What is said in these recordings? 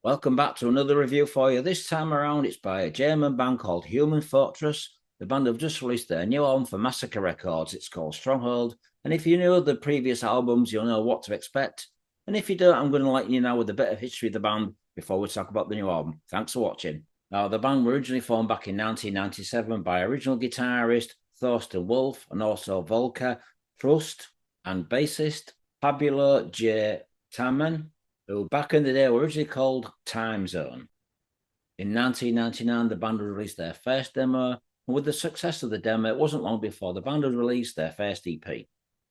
Welcome back to another review for you. This time around, it's by a German band called Human Fortress. The band have just released their new album for Massacre Records. It's called Stronghold. And if you know the previous albums, you'll know what to expect. And if you don't, I'm going to let you know with a bit of history of the band before we talk about the new album. Thanks for watching. Now, the band were originally formed back in 1997 by original guitarist Thorsten Wolf and also Volker Trust and bassist Fabio J. Tamman, who back in the day were originally called Time Zone. In 1999, the band released their first demo, and with the success of the demo, it wasn't long before the band had released their first EP.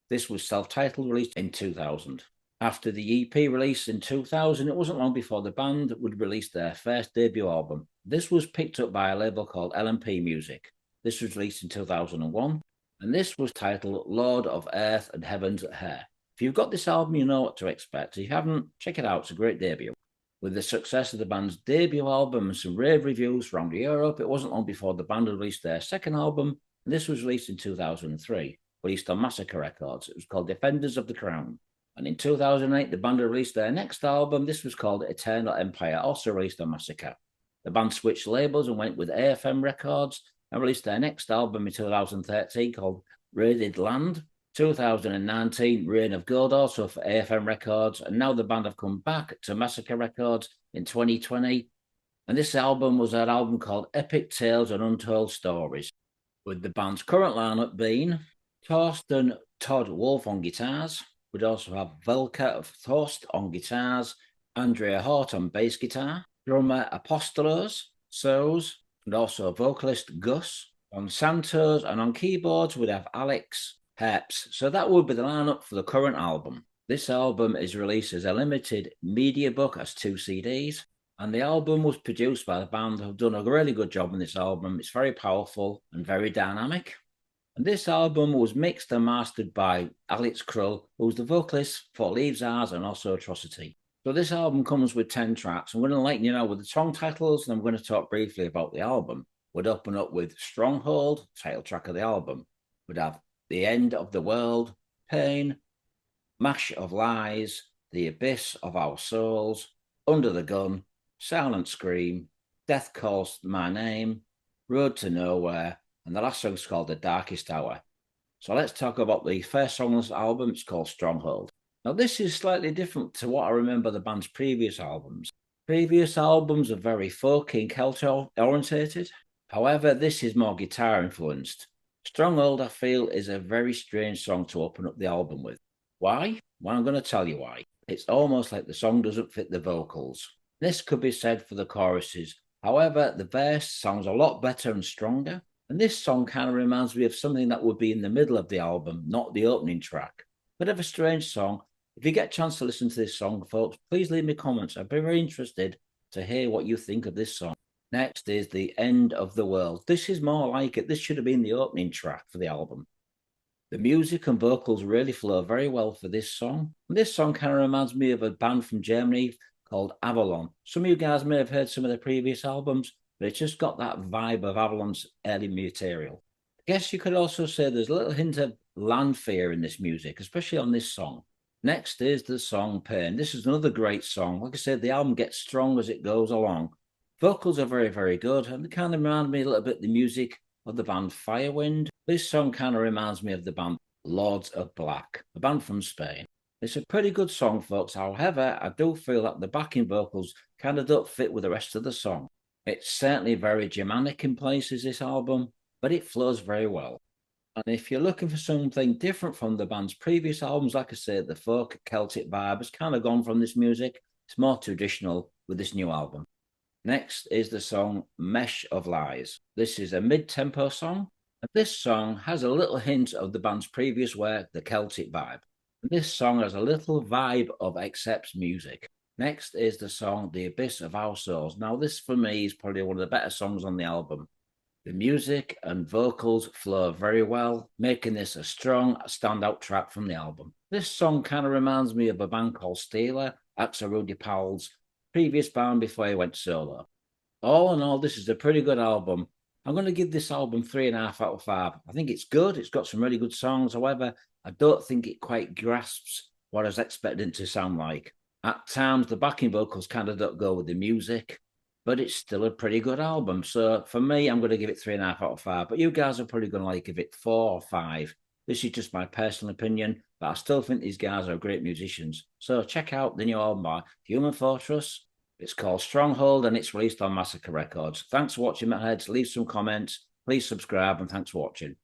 This was self-titled, released in 2000. After the EP release in 2000, it wasn't long before the band would release their first debut album. This was picked up by a label called LMP Music. This was released in 2001, and this was titled Lord of Earth and Heaven's Heir. If you've got this album, you know what to expect. If you haven't, check it out. It's a great debut. With the success of the band's debut album and some rave reviews from Europe, it wasn't long before the band released their second album, and this was released in 2003, released on Massacre Records. It was called Defenders of the Crown. And in 2008, the band released their next album. This was called Eternal Empire, also released on Massacre. The band switched labels and went with AFM Records and released their next album in 2013 called Raided Land. 2019, Reign of Gold, also for AFM Records, and now the band have come back to Massacre Records in 2020, and this album was an album called Epic Tales and Untold Stories, with the band's current lineup being Thorsten Todd Wolf on guitars. We'd also have Velka of Thorst on guitars, Andrea Hort on bass guitar, drummer Apostolos, Soz, and also vocalist Gus on Santos, and on keyboards we'd have Alex Herps. So that would be the lineup for the current album. This album is released as a limited media book as 2 CDs, and the album was produced by the band who've done a really good job on this album. It's very powerful and very dynamic. And this album was mixed and mastered by Alex Krull, who's the vocalist for Thieves and also Atrocity. So this album comes with 10 tracks. I'm going to let you know with the song titles, and I'm going to talk briefly about the album. We'd open up with Stronghold, title track of the album. We'd have The End of the World, Pain, Mash of Lies, The Abyss of Our Souls, Under the Gun, Silent Scream, Death Calls My Name, Road to Nowhere, and the last song is called The Darkest Hour. So let's talk about the first song on this album. It's called Stronghold. Now this is slightly different to what I remember the band's previous albums. Previous albums are very folk and Celtic orientated. However, this is more guitar influenced. Stronghold, I feel, is a very strange song to open up the album with. Why? Well, I'm going to tell you why. It's almost like the song doesn't fit the vocals. This could be said for the choruses. However, the verse sounds a lot better and stronger. And this song kind of reminds me of something that would be in the middle of the album, not the opening track. Bit of a strange song. If you get a chance to listen to this song, folks, please leave me comments. I'd be very interested to hear what you think of this song. Next is The End of the World. This is more like it. This should have been the opening track for the album. The music and vocals really flow very well for this song. And this song kind of reminds me of a band from Germany called Avalon. Some of you guys may have heard some of their previous albums, but it's just got that vibe of Avalon's early material. I guess you could also say there's a little hint of land fear in this music, especially on this song. Next is the song Pain. This is another great song. Like I said, the album gets strong as it goes along. Vocals are very, very good, and they kind of remind me a little bit of the music of the band Firewind. This song kind of reminds me of the band Lords of Black, a band from Spain. It's a pretty good song, folks. However, I do feel that the backing vocals kind of don't fit with the rest of the song. It's certainly very Germanic in places, this album, but it flows very well. And if you're looking for something different from the band's previous albums, like I said, the folk Celtic vibe has kind of gone from this music. It's more traditional with this new album. Next is the song Mesh of Lies. This is a mid-tempo song, and this song has a little hint of the band's previous work, the Celtic vibe. And this song has a little vibe of Accept's music. Next is the song The Abyss of Our Souls. Now this for me is probably one of the better songs on the album. The music and vocals flow very well, making this a strong standout track from the album. This song kind of reminds me of a band called Steeler, Axel Rudy Powell's previous band before he went solo. All in all, this is a pretty good album. I'm going to give this album 3.5 out of 5. I think it's good. It's got some really good songs. However, I don't think it quite grasps what I was expecting it to sound like. At times, the backing vocals kind of don't go with the music, but it's still a pretty good album. So for me, I'm going to give it 3.5 out of 5. But you guys are probably going to give it 4 or 5. This is just my personal opinion, but I still think these guys are great musicians. So check out the new album by Human Fortress. It's called Stronghold and it's released on Massacre Records. Thanks for watching, Metalheads. Leave some comments. Please subscribe and thanks for watching.